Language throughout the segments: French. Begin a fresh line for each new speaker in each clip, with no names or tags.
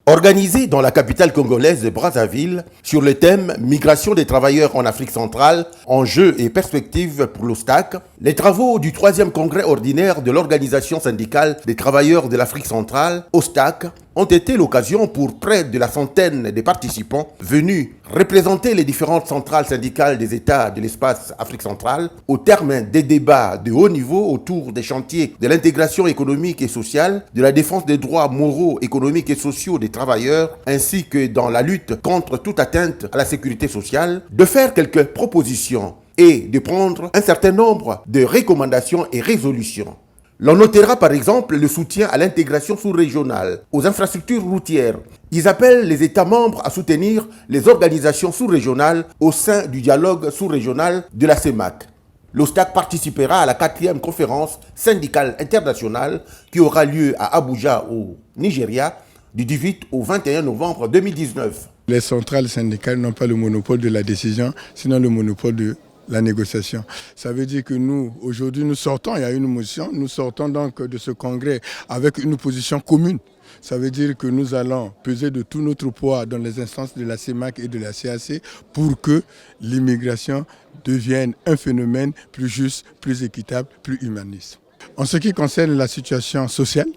Organisé dans la capitale congolaise de Brazzaville sur le thème Migration des travailleurs en Afrique centrale, enjeux et perspectives pour l'OSTAC, les travaux du 3e congrès ordinaire de l'Organisation syndicale des travailleurs de l'Afrique centrale, OSTAC, ont été l'occasion pour près de la centaine de participants venus représenter les différentes centrales syndicales des États de l'espace Afrique centrale au terme des débats de haut niveau autour des chantiers de l'intégration économique et sociale, de la défense des droits moraux, économiques et sociaux des travailleurs, ainsi que dans la lutte contre toute atteinte à la sécurité sociale, de faire quelques propositions et de prendre un certain nombre de recommandations et résolutions. L'on notera par exemple le soutien à l'intégration sous-régionale, aux infrastructures routières. Ils appellent les États membres à soutenir les organisations sous-régionales au sein du dialogue sous-régional de la CEMAC. L'OSTAC participera à la 4e conférence syndicale internationale qui aura lieu à Abuja au Nigeria du 18 au 21 novembre 2019.
Les centrales syndicales n'ont pas le monopole de la décision, sinon le monopole de la négociation. Ça veut dire que nous, aujourd'hui, nous sortons, il y a une motion, nous sortons donc de ce congrès avec une position commune. Ça veut dire que nous allons peser de tout notre poids dans les instances de la CEMAC et de la CAC pour que l'immigration devienne un phénomène plus juste, plus équitable, plus humaniste. En ce qui concerne la situation sociale,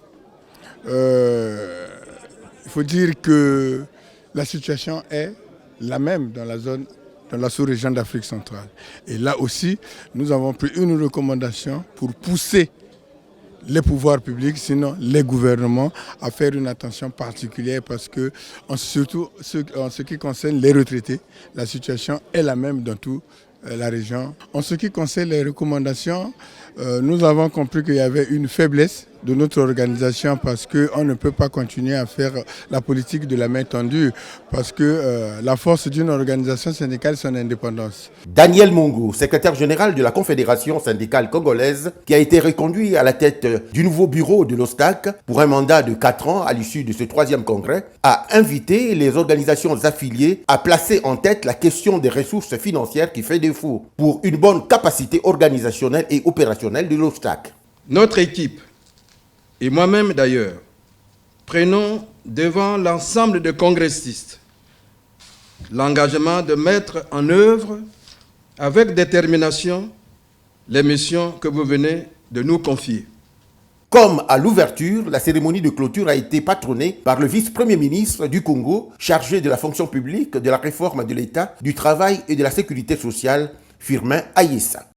il faut dire que la situation est la même dans la sous-région d'Afrique centrale. Et là aussi, nous avons pris une recommandation pour pousser les pouvoirs publics, sinon les gouvernements, à faire une attention particulière parce que, surtout en ce qui concerne les retraités, la situation est la même dans toute la région. En ce qui concerne les recommandations, nous avons compris qu'il y avait une faiblesse de notre organisation parce qu'on ne peut pas continuer à faire la politique de la main tendue parce que la force d'une organisation syndicale, c'est son indépendance.
Daniel Mungu, secrétaire général de la Confédération syndicale congolaise, qui a été reconduit à la tête du nouveau bureau de l'OSTAC pour un mandat de 4 ans à l'issue de ce 3e congrès, a invité les organisations affiliées à placer en tête la question des ressources financières qui fait défaut pour une bonne capacité organisationnelle et opérationnelle de l'OSTAC.
Notre équipe et moi-même d'ailleurs, prenons devant l'ensemble des congressistes l'engagement de mettre en œuvre avec détermination les missions que vous venez de nous confier.
Comme à l'ouverture, la cérémonie de clôture a été patronnée par le vice-premier ministre du Congo, chargé de la fonction publique, de la réforme de l'État, du travail et de la sécurité sociale, Firmin Ayessa.